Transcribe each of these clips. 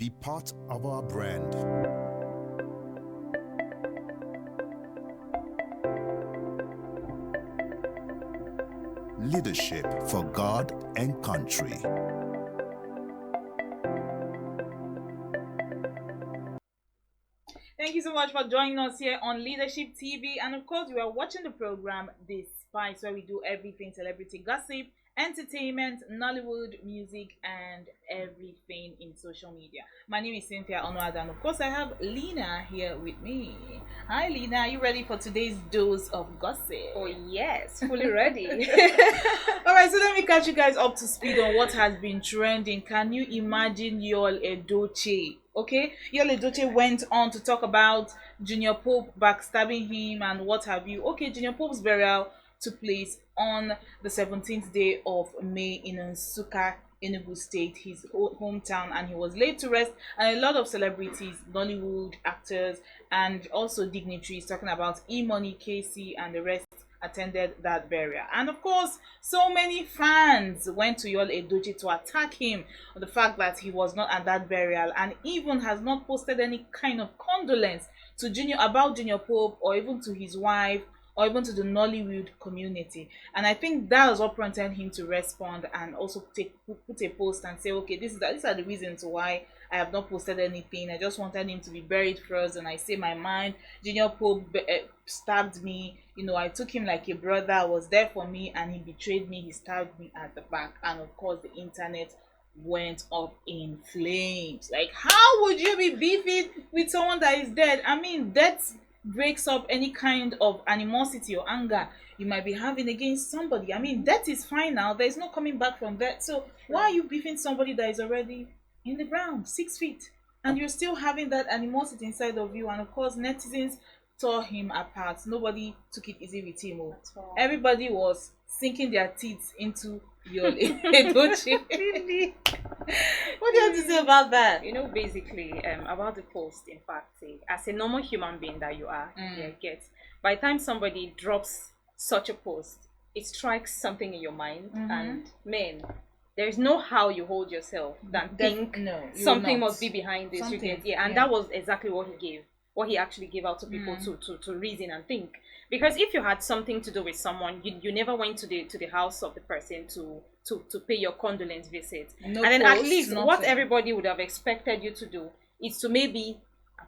Be part of our brand. Leadership for God and country. Thank you so much for joining us here on Leadership TV. And of course, you are watching the program The Spice, where we do everything celebrity gossip, entertainment, Nollywood, music, and everything in social media. My name is Cynthia Onwad, and of course, I have Lena here with me. Hi, Lena. Are you ready for today's dose of gossip? Oh, yes, fully ready. All right, so let me catch you guys up to speed on what has been trending. Can you imagine Yul Edochie? Okay, Yul Edochie went on to talk about Junior Pope backstabbing him and what have you. Okay, Junior Pope's burial took place on the 17th day of May in Nsukka, Enugu State, his hometown, and he was laid to rest. And a lot of celebrities, Nollywood actors, and also dignitaries talking about E-Money, Casey, and the rest attended that burial. And of course, so many fans went to Yul Edochie to attack him on the fact that he was not at that burial, and even has not posted any kind of condolence to Junior Pope, or even to his wife, or even to the Nollywood community. And I think that was what prompted him to respond and also put a post and say, okay, these are the reasons why I have not posted anything. I just wanted him to be buried first, and I say my mind. Junior Pope stabbed me. I took him like a brother. I was there for me, and he betrayed me. He stabbed me at the back. And of course, the internet went up in flames. Like, how would you be beefing with someone that is dead? I mean, death breaks up any kind of animosity or anger you might be having against somebody. I mean, death is fine now. There's no coming back from that. So why are you beefing somebody that is already in the ground, 6 feet, and you're still having that animosity inside of you? And of course, netizens tore him apart. Nobody took it easy with him. Everybody was sinking their teeth into Yul Edochie. Really? What do you have to say about that? Basically, about the post, in fact, as a normal human being that you are, by the time somebody drops such a post, it strikes something in your mind, and man, there's no how you hold yourself than think something must be behind this. And that was exactly what he actually gave out to people to reason and think. Because if you had something to do with someone, you never went to the house of the person to pay your condolence visit. No, and then at least what everybody would have expected you to do is to maybe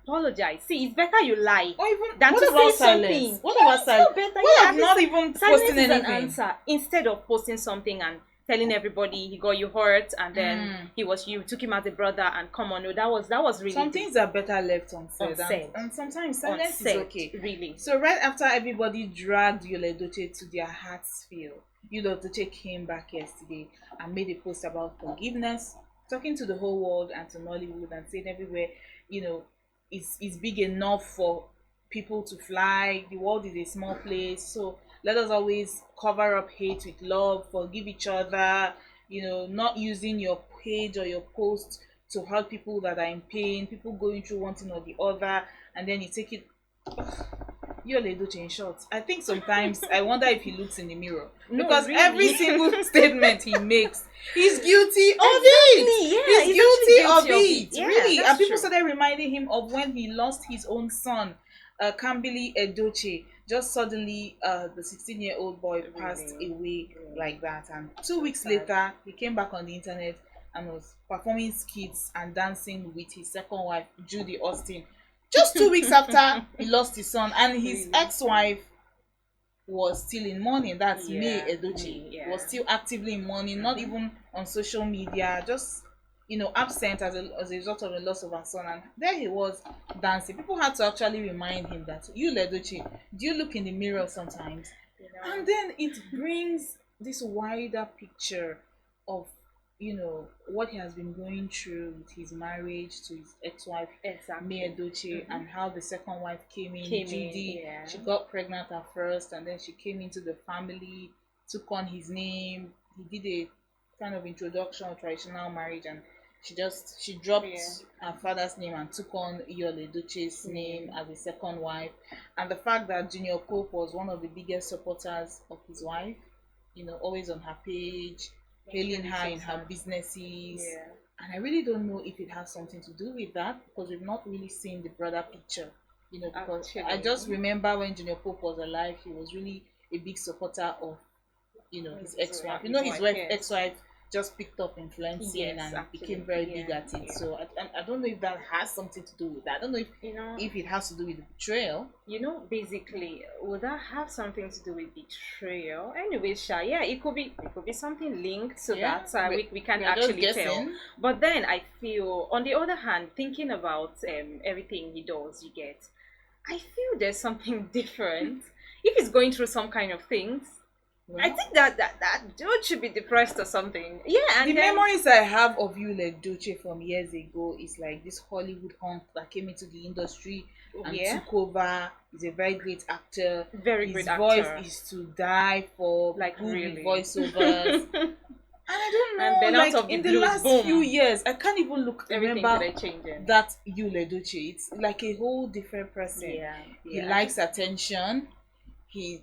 apologize. See, it's better you lie than to say something. What about silence? What about not even posting anything? An answer instead of posting something and telling everybody he got you hurt, and then you took him as a brother, and come on, no, that was really, some things are better left unsaid. And sometimes silence is okay. Really. So right after everybody dragged Yul Edochie to their hearts' feel, Yul Edochie came back yesterday and made a post about forgiveness, talking to the whole world and to Nollywood, and saying everywhere, it's big enough for people to fly. The world is a small place, so let us always cover up hate with love, forgive each other, not using your page or your post to hurt people that are in pain, people going through one thing or the other, and then you take it. Yul Edochie, in short, I think sometimes I wonder if he looks in the mirror, because really, every single statement he makes, he's guilty of it. He's guilty of it. Yeah, really. And people started reminding him of when he lost his own son, Kambili Edochie. Just suddenly, the 16-year-old boy passed away like that, and 2 weeks later, he came back on the internet and was performing skits and dancing with his second wife, Judy Austin. Just 2 weeks after he lost his son, and his ex-wife was still in mourning. That's May Edochie was still actively in mourning, not even on social media, just absent as a result of the loss of her son. And there he was dancing. People had to actually remind him that, Yul Edochie, do you look in the mirror sometimes? And then it brings this wider picture of what he has been going through with his marriage to his ex-wife, May Edochie, and how the second wife came in, Judy. She got pregnant at first, and then she came into the family, took on his name. He did a kind of introduction of traditional marriage, and she dropped her father's name and took on Yul Edochie's name as a second wife. And the fact that Junior Pope was one of the biggest supporters of his wife, always on her page, hailing her in her businesses, And I really don't know if it has something to do with that because we've not really seen the broader picture. Because I Actually. just remember when Junior Pope was alive, he was really a big supporter of his ex-wife. His wife yes. ex-wife just picked up influencing Yes, and actually, became very big yeah, at it. yeah. So I don't know if that has something to do with that. I don't know if it has to do with the betrayal. Basically, would that have something to do with betrayal? Anyway, Sha, yeah, it could be something linked to Yeah, that. We can't we are just actually tell. guessing. But then I feel, on the other hand, thinking about everything he does, I feel there's something different. If he's going through some kind of things, I Well, think that dude should be depressed or something. Yeah, and the then memories I have of you, like Doche, from years ago is like this Hollywood hunk that came into the industry and yeah, took over. He's a very great actor. very His great voice actor. is to die for, Like good with really. voiceovers. And I don't And then know, out like of the in the blues, last boom. few years, I can't even Everything remember started changing. that Yule Doche. It's like a whole different person. Yeah, He yeah. likes attention. He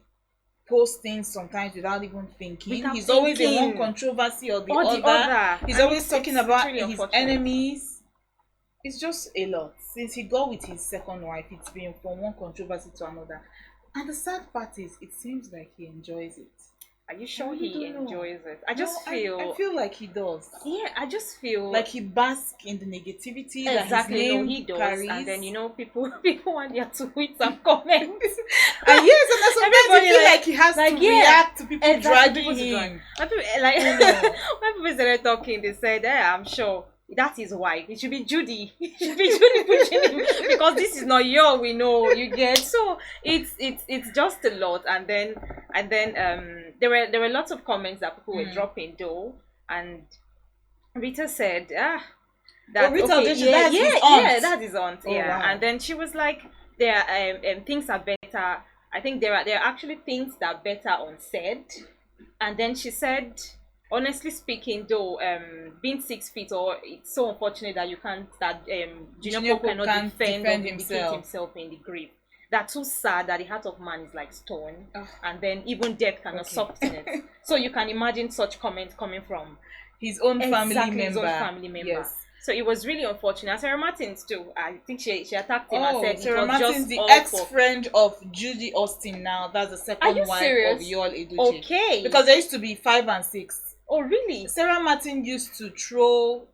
posts things sometimes without even thinking. Without He's always in one thinking. controversy or the Or other. the other. He's And always talking about really his unfortunate. enemies. It's just a lot. Since he got with his second wife, it's been from one controversy to another. And the sad part is, it seems like he enjoys it. Are you sure really he don't know. enjoys it? I just No, feel. I feel like he does. Yeah, I just feel Like he basks in the negativity that his exactly. No, name he does, carries. and then people want their tweets and comments. And yes, and then sometimes I Everybody feel like he has to react to people exactly, dragging people him. When people, like know. when people started talking, they said, I'm sure that is why it should be Judy. It should be Judy pushing him because this is not we know, you get. So it's just a lot, and then there were lots of comments that people were dropping though, and Rita said that Rita, okay, that's his aunt. yeah, that is aunt, Oh, yeah. wow. And then she was like, there are things are better. I think there are actually things that are better unsaid. And then she said, honestly speaking, though, being 6 feet, or it's so unfortunate that you can't, that Junior Pope cannot can't defend or vindicate himself. himself in the grave. That's so sad that the heart of man is like stone, and then even death cannot soften it. So you can imagine such comments coming from his own family member. his own family member. Yes. So it was really unfortunate. And Sarah Martins too. I think she attacked him and said Sarah it was Martins, just the all ex-friend of Judy Austin now. That's the second you wife serious? of Yul Edochie. Okay. Because there used to be 5 and 6. Oh really? Sarah Martin used to throw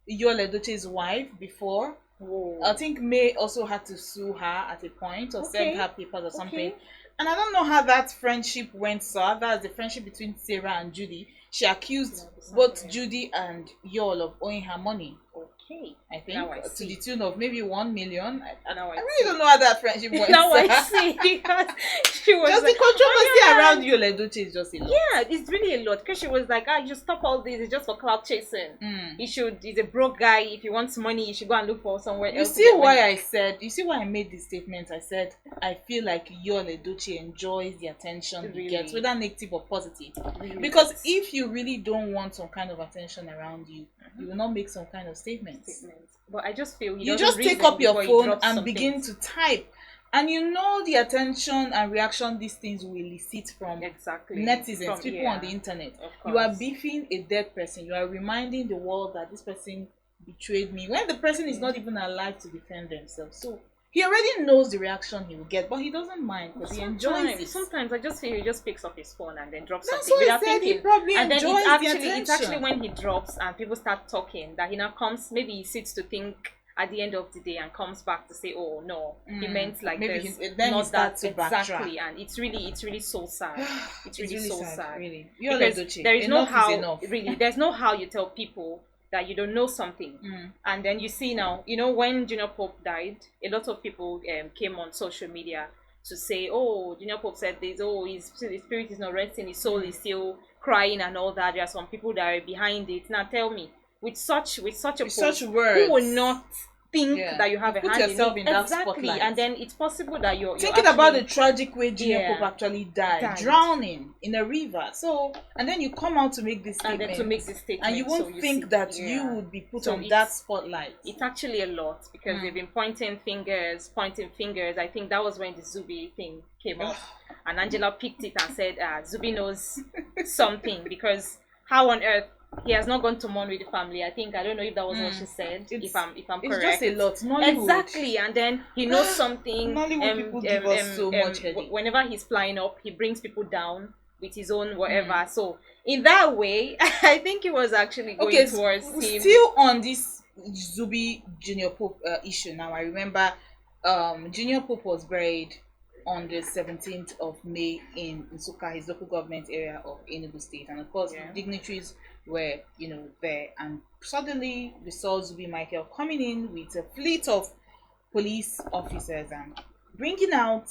Yul Edochie's wife before. Whoa. I think May also had to sue her at a point or send her papers or something. Okay. And I don't know how that friendship went, sir. That's the friendship between Sarah and Judy. She accused both Judy and Yul of owing her money. Okay. I think Now I to see. the tune of maybe 1 million. I Now I really don't know how that friendship went. Now I sir. see, because she was Just like, the controversy "Oh, yeah." around Yul Edochie is just a lot. Yeah, it's really a lot, because she was like, you should stop all this. It's just for clout chasing. He's a broke guy. If he wants money, he should go and look for somewhere You else. see why I made this statement? I said I feel like Yul Edochie enjoys the attention he Really? gets, whether negative or positive. Really Because does. if you really don't want some kind of attention around you, you will not make some kind of statements. But I just feel You just take up your phone and begin to type, and the attention and reaction these things will elicit from netizens, people on the internet. You are beefing a dead person. You are reminding the world that this person betrayed me when the person is not even alive to defend themselves. So he already knows the reaction he will get, but he doesn't mind because he enjoys it. Sometimes I just feel he just picks up his phone and then drops That's something what I without said. He thinking. probably And then enjoys it's the actually attention. when he drops and people start talking that he now comes. Maybe he sits to think at the end of the day and comes back to say, "Oh no, he meant like Maybe this." then he not that starts to backtrack. exactly, and it's really so sad. It's really so sad. Really. Because there is no Enough how is enough. really. There's no how you tell people that you don't know something. And then you see now, when Junior Pope died, a lot of people came on social media to say, "Oh, Junior Pope said this. Oh, his spirit is not resting. His soul is still crying and all that." There are some people that are behind it. Now tell me, with such a post, such words, who will not think that you have a put hand yourself in that exactly, spotlight. and then it's possible that you're thinking about the tragic way Junior Pope actually died, Died. drowning in a river. So, and then you come out to make this statement, and you won't think that you would be put on that spotlight. It's actually a lot, because they've been pointing fingers. I think that was when the Zubi thing came up, and Angela picked it and said, Zubi knows something, because how on earth he has not gone to mourn with the family. I think, I don't know if that was what she said. If I'm It's correct, just a lot. Nollywood. exactly. And then he knows something. Nollywood people give us so much headache. Whenever he's flying up, he brings people down with his own whatever. So in that way, I think it was actually going towards him. Still on this Zubi Junior Pope issue now. I remember Junior Pope was buried on the 17th of May in Nsukka, his local government area of Enugu State. And of course, dignitaries were, there. And suddenly, we saw Zubi Michael coming in with a fleet of police officers and bringing out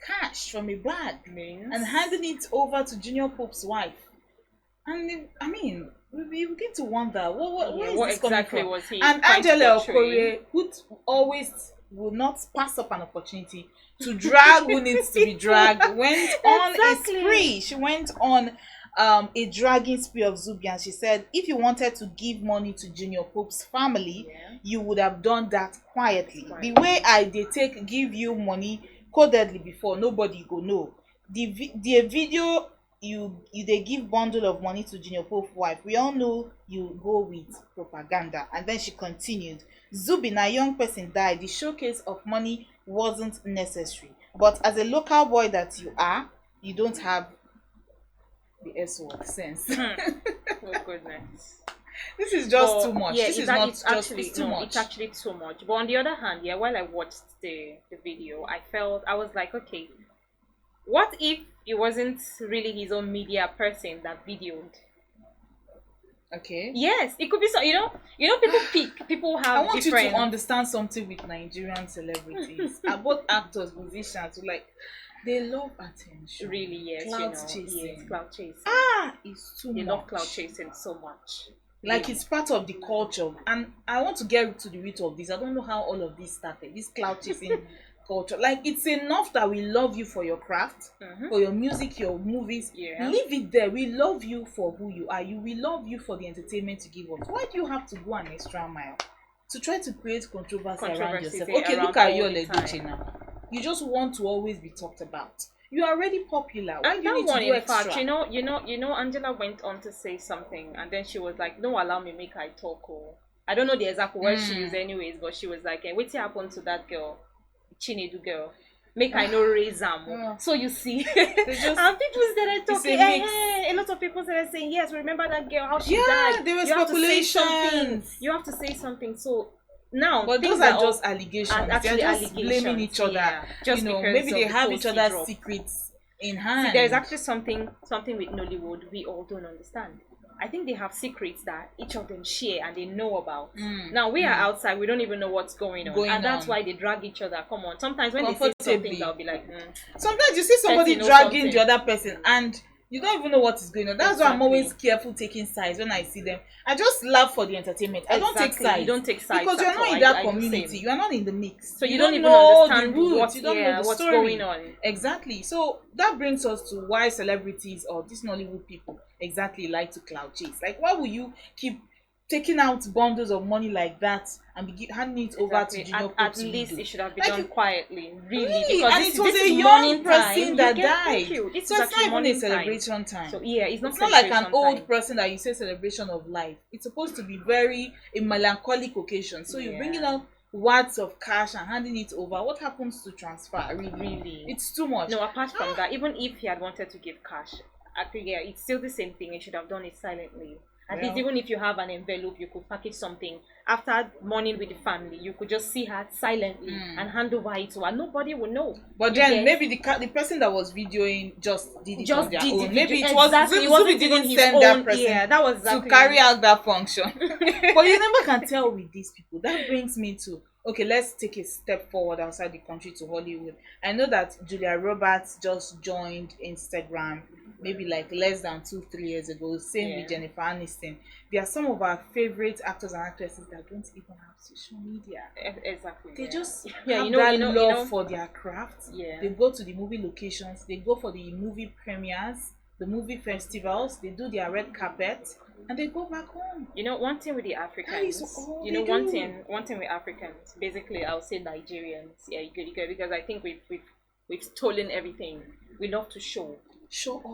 cash from a bag and handing it over to Junior Pope's wife. And I mean, we begin to wonder, what is this exactly coming was from? he And trying to Angela portray? Okorie, who always will not pass up an opportunity to drag who needs to be dragged, went on a spree. She went on a dragging spree of Zubi, and she said, if you wanted to give money to Junior Pope's family, you would have done that quietly. The way they take give you money codedly before, nobody go know. The video they give bundle of money to Junior Pope's wife. We all know you go with propaganda. And then she continued, Zubi, na young person died. The showcase of money wasn't necessary. But as a local boy that you are, you don't have the S-word sense. Oh goodness. This is just too much. Yeah, this is not not it's just actually it's too no, much. it's actually too much. But on the other hand, while I watched the video, I was like, okay, what if it wasn't really his own media person that videoed? Okay. Yes, it could be so. People have. I want different... you to understand something with Nigerian celebrities, both actors, musicians, they love attention. Really, yes. Clout chasing. Yes, clout chasing. It's too much. They love clout chasing so much. Like it's part of the culture, and I want to get to the root of this. I don't know how all of this started. This clout chasing culture. Like it's enough that we love you for your craft, for your music, your movies. Yeah. Leave it there. We love you for who you are. We love you for the entertainment you give us. Why do you have to go an extra mile to try to create controversy around yourself? Okay, look at your Leduce now. You just want to always be talked about. You are already popular. Why do you need to do extra? Fact, Angela went on to say something, and then she was like, "No, allow me, make I talk." Or I don't know the exact words she used, anyways, but she was like, "What happened to that girl, Chinedu girl? Make I no raise am." So you see, and people started talking. A lot of people started saying, "Yes, remember that girl? How she died?" There was speculation. You have to say something. So. Now, but those are just allegations. They're just blaming each other. Yeah, just maybe they have each other's secrets in hand. See, there's actually something with Nollywood we all don't understand. I think they have secrets that each of them share and they know about. Now we are outside, we don't even know what's going on, that's why they drag each other. Come on, sometimes when they say something, I'll be like, Sometimes you see somebody dragging the other person and you don't even know what is going on. That's why I'm always careful taking sides when I see them. I just laugh for the entertainment. I don't take sides. You don't take sides because you're not in that community. You are not in the mix. So you don't even understand what's going on. Exactly. So that brings us to why celebrities or these Nollywood people exactly like to clout chase. Like, why would you keep taking out bundles of money like that and be handing it over to Junior Pope? At least it should have been done quietly, really. Because and it was a young person that died. So it's not even a celebration time. So it's not like an old person that you say celebration of life. It's supposed to be a melancholic occasion. So you're bringing out words of cash and handing it over. What happens to transfer? Really, it's too much. No, apart from that, even if he had wanted to give cash, I think it's still the same thing. He should have done it silently. At least even if you have an envelope, you could package something. After mourning with the family, you could just see her silently and hand over it to her. Nobody will know. But then maybe the person that was videoing just did it on their own. Maybe it wasn't didn't send that person that was to carry out that function. But you never can tell with these people. That brings me to, okay, let's take a step forward outside the country to Hollywood. I know that Julia Roberts just joined Instagram maybe like less than 2-3 years ago. Same with Jennifer Aniston. They are some of our favorite actors and actresses that don't even have social media. Exactly. They just have that love for their craft. They go to the movie locations. They go for the movie premieres, the movie festivals. They do their red carpet, and they go back home. One thing with the Africans. One thing with Africans. Basically, I'll say Nigerians. Yeah, you get because I think we've stolen everything. We love to show off.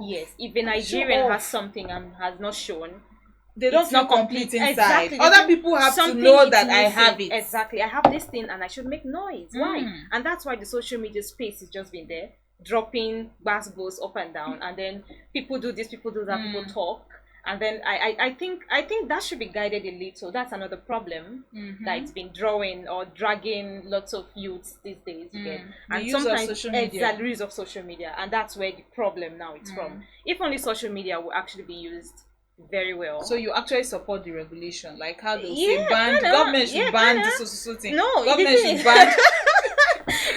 Yes, if a Nigerian has something and has not shown, they don't it's feel not complete inside. Exactly. Other people have to Something know is that I missing. have it. Exactly. I have this thing and I should make noise. Why? And that's why the social media space has just been there, dropping bass up and down, and then people do this, people do that, people talk. And then I think that should be guided a little. That's another problem that it's been drawing or dragging lots of youths these days. You get, The and use of sometimes social media. exactly the use of social media, and that's where the problem now is from. If only social media will actually be used very well. So you actually support the regulation, like how they'll say Yeah, ban, kinda. government should Yeah, ban kinda. this so thing. No, the Government thing should is- ban.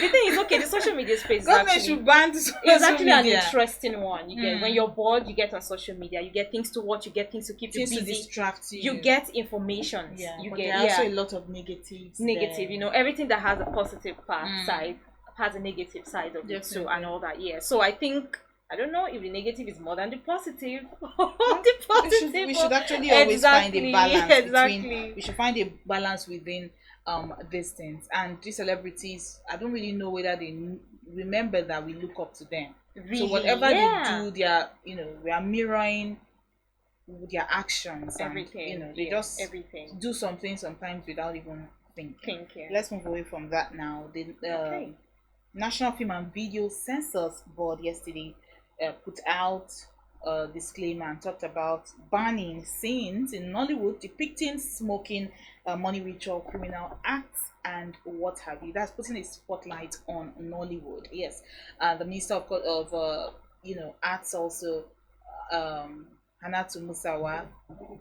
The thing is, okay, the social media space is Government actually should ban this it's social actually an media. interesting one. You get when you're bored, you get on social media, you get things to watch, you get things to keep Things you to busy. distract you. You get information. Yeah, You but get there are also a lot of negatives. negative. there. You know, everything that has a positive part side has a negative side of it too, Definitely. and all that. Yeah. So I think I don't know if the negative is more than the positive. the We positive. should actually always find a balance Exactly. between. We should find a balance within these things. And these celebrities, I don't really know whether they remember that we look up to them. Really, So whatever yeah. they do, they are, we are mirroring their actions, and Everything. they just everything. do something sometimes without even thinking. Thinking. Let's move away from that now. The Okay. National Film and Video Censors Board yesterday put out a disclaimer and talked about banning scenes in Nollywood depicting smoking, money ritual, criminal acts, and what have you. That's putting a spotlight on Nollywood. Yes, the Minister of Arts also, Hanatu Musawa,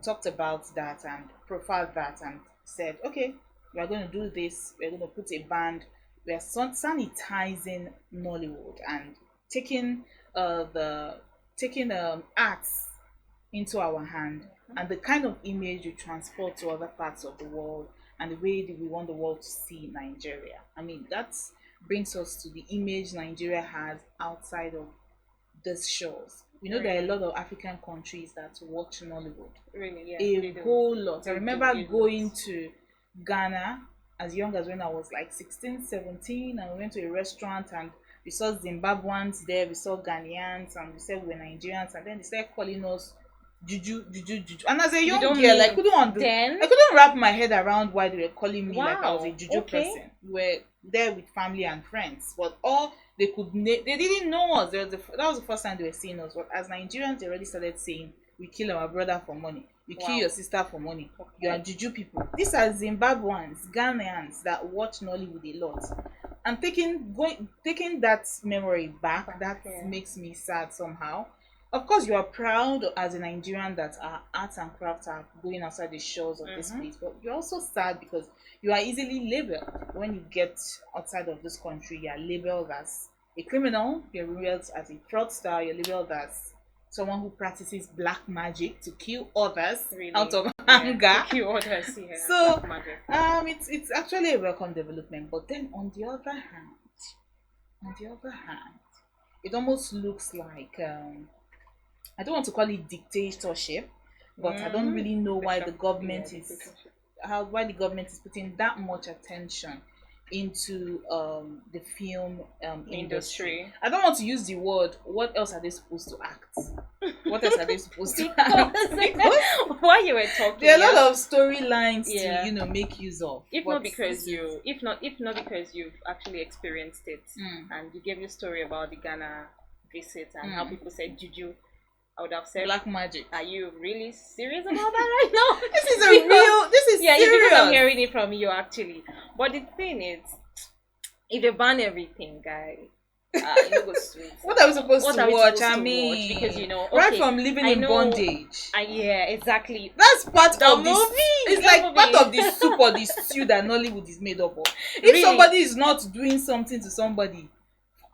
talked about that and profiled that and said, okay, we are going to do this. We're going to put a ban. We are sanitizing Nollywood and taking arts into our hand, and the kind of image we transport to other parts of the world, and the way that we want the world to see Nigeria. I mean, that brings us to the image Nigeria has outside of these shores. We know there are a lot of African countries that watch Nollywood. Really, yeah. A they do. whole lot. I They do remember a lot. going to Ghana as young as when I was like 16, 17, and we went to a restaurant and we saw Zimbabweans there, we saw Ghanaians, and we said we were Nigerians, and then they started calling us juju, juju, juju. And as a young don't girl, I mean couldn't then? I couldn't wrap my head around why they were calling me like I was a Wow, juju okay. person. We were there with family and friends, but all they could they didn't know us. That was the first time they were seeing us. But as Nigerians, they already started saying, "We kill our brother for money. We kill Wow. your sister for money. Okay. You are juju people." These are Zimbabweans, Ghanaians that watch Nollywood a lot, and taking that memory back, that Yeah. makes me sad somehow. Of course, you are proud as a Nigerian that our arts and crafts are going outside the shores of this place, but you're also sad because you are easily labeled. When you get outside of this country, you are labeled as a criminal, you're labeled as a fraudster, you're labeled as someone who practices black magic to kill others Really. out of Yeah, anger. to kill others, yeah. So, Black magic. it's actually a welcome development. But then on the other hand, it almost looks like I don't want to call it dictatorship, but I don't really know why the government is putting that much attention into the film industry. I don't want to use the word. What else are they supposed to act? What else are they supposed to act? Because While you were talking, there are a yeah, lot of storylines Yeah. to make use of. if But not because this is- if not because you've actually experienced it, and you gave your story about the Ghana visit and how people said juju, I would have said, black magic. are you really serious about that right now? This is This is Yeah, serious. because I'm hearing it from you actually. But the thing is, if they ban everything, guy, it was sweet. What are we supposed What to are we watch? supposed I to mean, watch? Because right okay, from living I in know- bondage. Yeah, exactly. That's part The of this. movie, It's the like movie. part of the soup or the stew that Nollywood is made up of. If Really? somebody is not doing something to somebody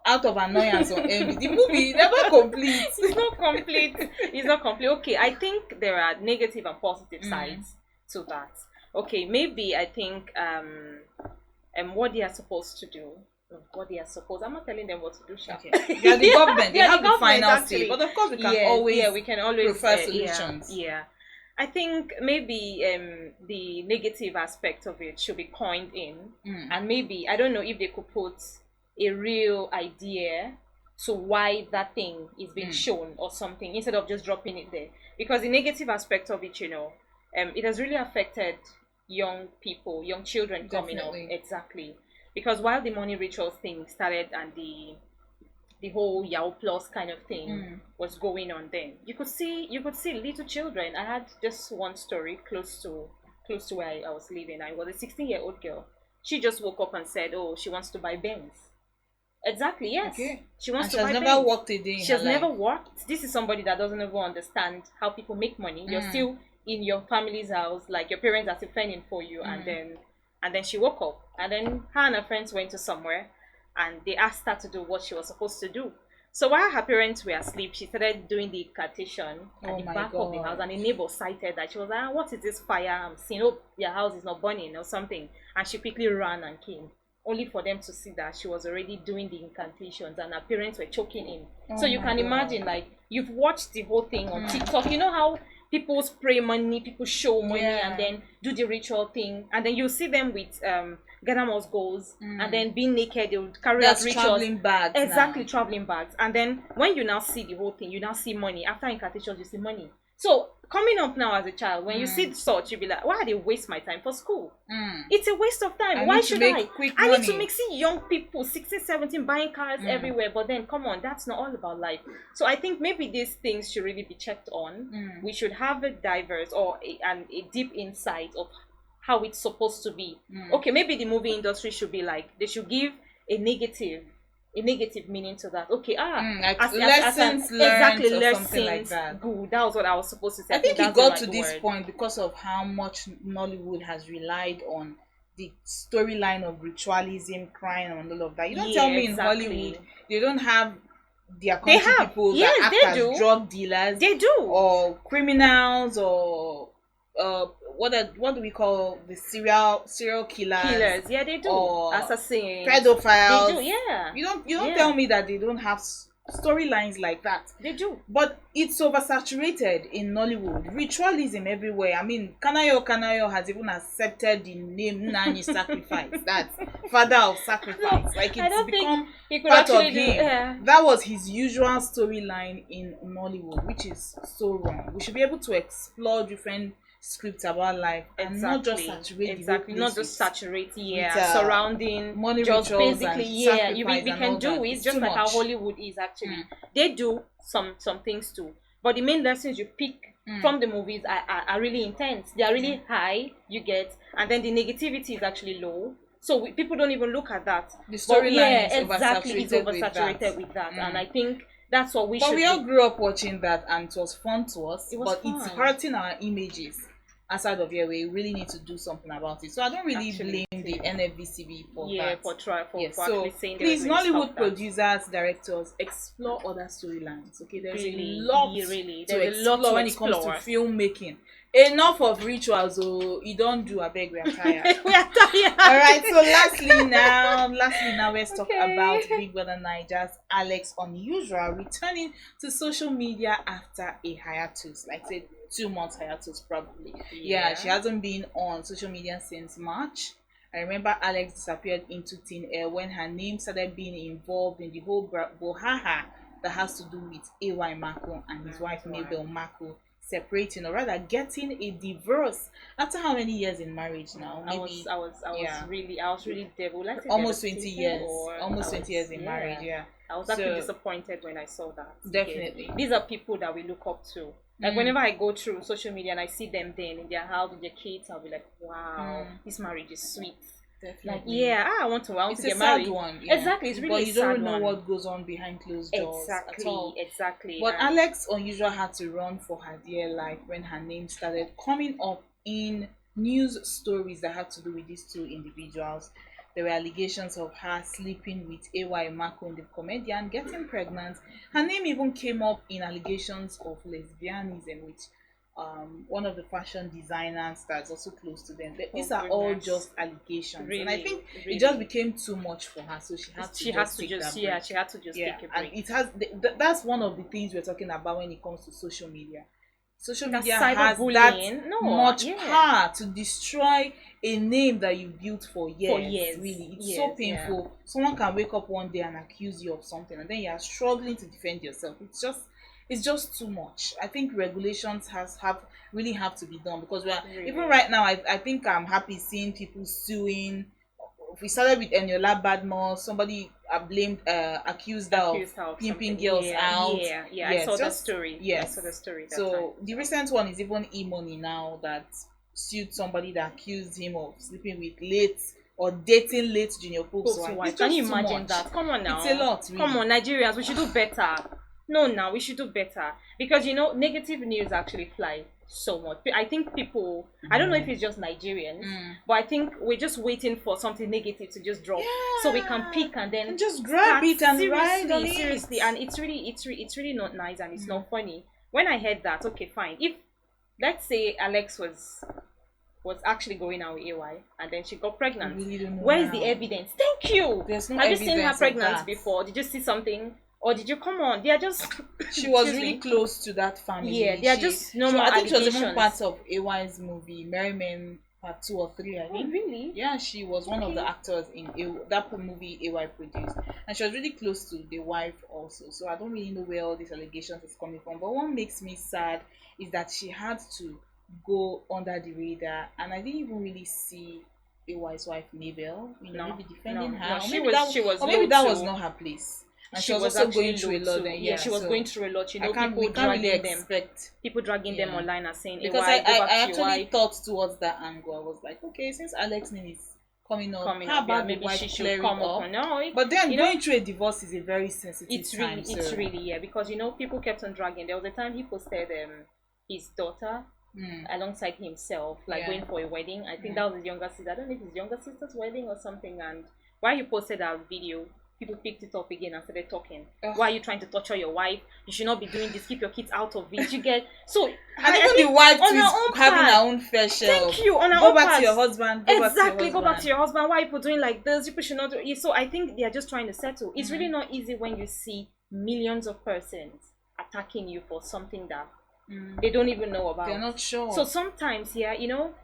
out of annoyance or envy, the movie is never complete. It's not complete. It's not complete. Okay, I think there are negative and positive sides to that. Okay, maybe I think what they are supposed to do. I'm not telling them what to do, Sha. Okay. They are the government. They Yeah, have the government, final actually. say. But of course, we can we can always prefer yeah, solutions. Yeah, I think maybe the negative aspect of it should be coined in, and maybe I don't know if they could put a real idea to why that thing is being shown or something, instead of just dropping it there. Because the negative aspect of it, it has really affected young people, young children coming up. Definitely. Exactly. Because while the money rituals thing started and the whole Yahoo Plus kind of thing was going on, then you could see little children. I had just one story close to where I was living. I was a 16-year-old girl. She just woke up and said, "Oh, she wants to buy Benz." Exactly, yes. Okay. She wants And to she buy has never Benz. worked a day in She her has never life. worked. This is somebody that doesn't even understand how people make money. You're still in your family's house, like your parents are still fending for you, and then she woke up, and then her and her friends went to somewhere, and they asked her to do what she was supposed to do. So while her parents were asleep, she started doing the incantation at Oh the my back of the God. house, and a neighbor sighted that. She was like, "What is this fire I'm seeing? Oh, your house is not burning or something." And she quickly ran and came, only for them to see that she was already doing the incantations and her parents were choking in. So you my can God. imagine, like, you've watched the whole thing on TikTok. You know how people spray money, people show money, Yeah. and then do the ritual thing, and then you see them with Ghana Must Goals, and then being naked, they would carry That's out rituals. traveling bags now. Exactly, traveling bags. And then when you now see the whole thing, you now see money. After incantations, you see money. So coming up now as a child, when you see such, you'll be like, why are they waste my time for school? It's a waste of time. I Why need to should make I? quick I need to money. make, see young people 16, 17 buying cars everywhere, but then come on, that's not all about life. So I think maybe these things should really be checked on. We should have a diverse or a deep insight of how it's supposed to be. Okay, maybe the movie industry should be like, they should give a negative meaning to that. Okay, like as lessons learned exactly, or lessons something like that. good. That was what I was supposed to say. I think it that's the got right to this word. point because of how much Nollywood has relied on the storyline of ritualism, crime, and all of that. You don't Yeah, tell me exactly. in Hollywood they don't have their They country have. people Yes, that act they as do. drug dealers They do. or criminals or what do we call the serial killers? Yeah, they do. or Assassins. pedophiles. They do. Yeah. You don't Yeah. tell me that they don't have storylines like that. They do. But it's oversaturated in Nollywood. Ritualism everywhere. I mean, Kanayo has even accepted the name Nani Sacrifice. That's father of sacrifice. Like I it's don't become think he could part of actually do. him. Yeah. That was his usual storyline in Nollywood, which is so wrong. We should be able to explore different scripts about life and not just saturate exactly, the whole not place just saturate, with, surrounding money just rituals basically, and yeah. We sacrifice and can all do that. it It's just too like how much. Hollywood is actually. They do some things too, but the main lessons you pick from the movies are really intense. They are really high. You get, and then the negativity is actually low. So people don't even look at that. The But storyline is exactly, it's oversaturated with that, and I think that's what we But should we all do. grew up watching that and it was fun to us. It was But it's fun. hurting our images outside of here. We really need to do something about it. So I don't really Actually, blame the NFVCB for Yeah, that. for Yes, for so actually saying they please, were going to Nollywood stop that. producers, directors, explore other storylines. Okay, there's Really, a lot really. to There's a lot explore to when it comes explore. to filmmaking. Enough of rituals, oh, you don't do. I beg, we are tired. We are tired. All right. So lastly now, let's talk Okay. about Big Brother Niger's Alex Unusual returning to social media after a hiatus, like say 2 months hiatus probably. Yeah, she hasn't been on social media since March. I remember Alex disappeared into thin air when her name started being involved in the whole brouhaha that has to do with AY Marco and his wife Mabel Marco separating, or rather getting a divorce after how many years in marriage now? Maybe I was really devil. almost 20 years. Or Almost 20 years in marriage, yeah. I was actually So- disappointed when I saw that. Definitely. These are people that we look up to. Like whenever I go through social media and I see them then in their house with their kids, I'll be like, wow, this marriage is sweet. Like, Definitely. yeah, I want to It's a get sad married. one. Yeah. Exactly, it's really but a you don't sad know one. what goes on behind closed doors at all. Exactly. But And Alex Unusual had to run for her dear life when her name started coming up in news stories that had to do with these two individuals. There were allegations of her sleeping with AY Marco, the comedian, getting pregnant. Her name even came up in allegations of lesbianism with one of the fashion designers that's also close to them. These are all goodness. just allegations, and I Really, think really. it just became too much for her, so she had to she has to take just that yeah, break. she had to just Yeah, take a and break. it has that's one of the things we're talking about when it comes to social media. Social That media has that cyberbullying, much yeah. power to destroy a name that you built for years. For years, Really, it's years, so painful. Someone can wake up one day and accuse you of something, and then you are struggling to defend yourself. It's just too much. I think regulations have really have to be done, because we are Really. even right now. I think I'm happy seeing people suing. We started with Eniola Badmore. Somebody accused her of Accused her of pimping something. girls Yeah, out. yeah, I saw that story. Yes, I saw the story that so time. the recent one is even E-Money now, that sued somebody that accused him of sleeping with late or dating late Junior Pope's Pope's wife. wife. It's Can just you too imagine much. that? Come on now. It's a lot, really. Come on, Nigerians, we should do better. No, now we should do better, because negative news actually fly so much. I think people, I don't know if it's just Nigerians, but I think we're just waiting for something negative to just drop, so we can pick and then And just grab it and ride on it. seriously. And it's really not nice, and it's not funny. When I heard that, okay, fine. If let's say Alex was actually going out with AY and then she got pregnant, really don't know where is now. the evidence? Thank you. There's no Have you seen her evidence of pregnant that. before? Did you see something? Or did you come on? They are just She was excuse really me. close to that family. Yeah, they are just normal I think she was even allegations. part of AY's movie, Merry Men Part 2 or 3, I Oh, think. really? Yeah, she was one of the Okay. actors in that movie AY produced, and she was really close to the wife also. So I don't really know where all these allegations is coming from. But what makes me sad is that she had to go under the radar, and I didn't even really see AY's wife Mabel, No, maybe defending no, her. no, Or she maybe was- that, she was or maybe low that was too. not her place. And She she was was also actually going through a low lot. too. Then, Yeah, she was so going through a lot. we can't People really dragging them, expect. people dragging them Yeah. online and saying, Because "AY, I go back to your actually wife." thought towards that angle. I was like, okay, since Alex's name is coming up, Coming how up, yeah, about the maybe wife she should clearing come up? up. No, But then you know, going through a divorce is a very sensitive it's time. it's really, yeah, because people kept on dragging. There was a time he posted his daughter alongside himself, like Yeah. going for a wedding. I think that was his younger sister. I don't know if his younger sister's wedding or something. And while he posted that video, people picked it up again and started talking. Ugh. Why are you trying to torture your wife? You should not be doing this. Keep your kids out of it. You get so. And even the wife on too her is own having part. her own fair share. Thank you. On her Go own back part. to your husband. Exactly, go back to your husband. Why are people doing like this? People should not do it. So I think they are just trying to settle. It's really not easy when you see millions of persons attacking you for something that they don't even know about. They're not sure. So sometimes, yeah, even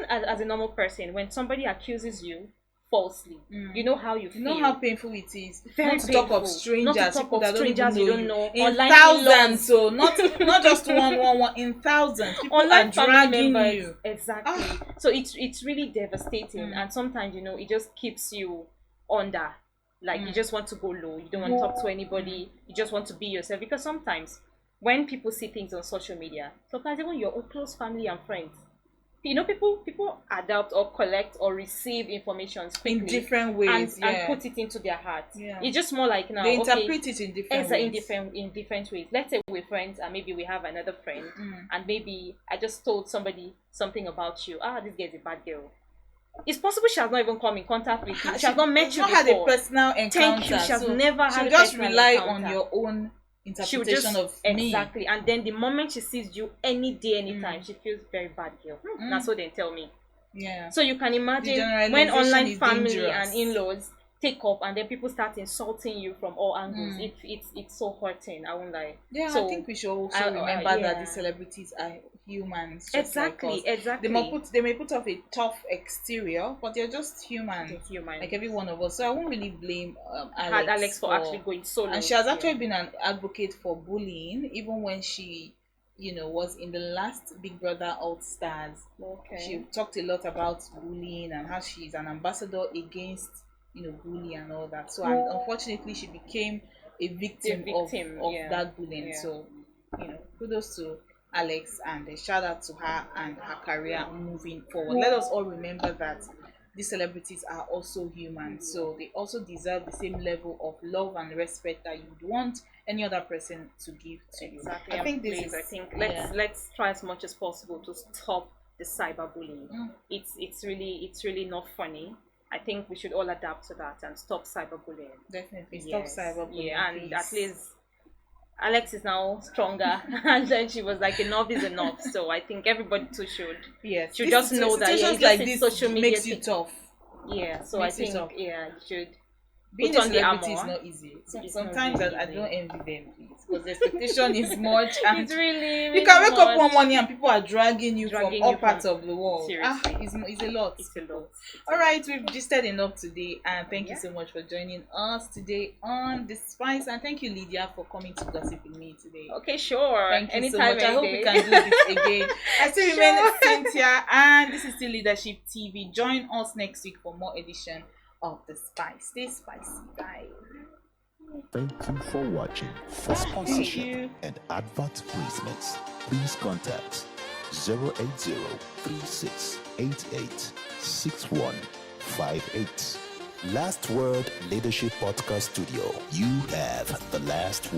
as a normal person, when somebody accuses you falsely, you know how you feel. You know how painful it is. Very not to talk painful. of strangers, Not to talk people of that don't strangers even you know don't know. in Online thousands. So not just one, in thousands. People Online are family dragging members, you. exactly. So it's really devastating, and sometimes it just keeps you under. Like you just want to go low. You don't want to talk to anybody. You just want to be yourself, because sometimes when people see things on social media, sometimes even your own close family and friends, people adapt or collect or receive information quickly In different ways, and put it into their heart. Yeah. It's just more like now They okay, interpret it in different ways. in different ways. Let's say we're friends and maybe we have another friend and maybe I just told somebody something about you. This girl's a bad girl. It's possible she has not even come in contact with you. She has not met you not before. had a personal encounter. Thank you. She has never had she'll a just personal rely encounter. on your own She'll interpretation just of me. exactly, and then the moment she sees you any day, anytime, she feels very bad girl. That's what they tell me. Yeah. So you can imagine when generalization online is family dangerous. and in-laws take up, and then people start insulting you from all angles. It's so hurting. I won't lie. Yeah, So I think we should also remember yeah. that these celebrities are humans. Just like us. Exactly. They may put off a tough exterior, but they're just human, They're human. like every one of us. So I won't really blame Alex for actually going solo. And she has actually been an advocate for bullying, even when she, was in the last Big Brother All Stars. Okay. She talked a lot about bullying and how she's an ambassador against, bullying and all that. So and unfortunately, she became a victim, of yeah. that bullying. Yeah. So, kudos to Alex and a shout out to her and her career moving forward. Let us all remember that these celebrities are also human, so they also deserve the same level of love and respect that you would want any other person to give to you. Exactly. I think let's try as much as possible to stop the cyberbullying. It's really not funny. I think we should all adapt to that and stop cyberbullying. Definitely Yes. stop cyberbullying. Yeah, and please. at least Alex is now stronger, and then she was like, enough is enough. So I think everybody too should should just know that situations yeah, like just this social media makes you thing. tough. Yeah, so Makes I you think tough. you should being put a on the celebrity is armor. not easy. It's not Sometimes really I easy. don't envy them, please, because the expectation is much, and It's really you can wake up much. one morning and people are dragging you Dragging from all you parts from- of the world. Seriously. It's a lot. It's a lot. All right, we've gisted enough today, and thank you Yeah. so much for joining us today on The Spice, and thank you, Lydia, for coming to gossip with me today. Okay, sure. Thank you Anytime, so much. I hope any we day. can do this again. I still remain Sure. Cynthia, and this is still Leadership TV. Join us next week for more edition of The Spice. Stay spicy. Bye. Thank you for watching. For Thank sponsorship you. and advert placements, please contact 080-3688-6158. Last Word Leadership Podcast Studio. You have the last word.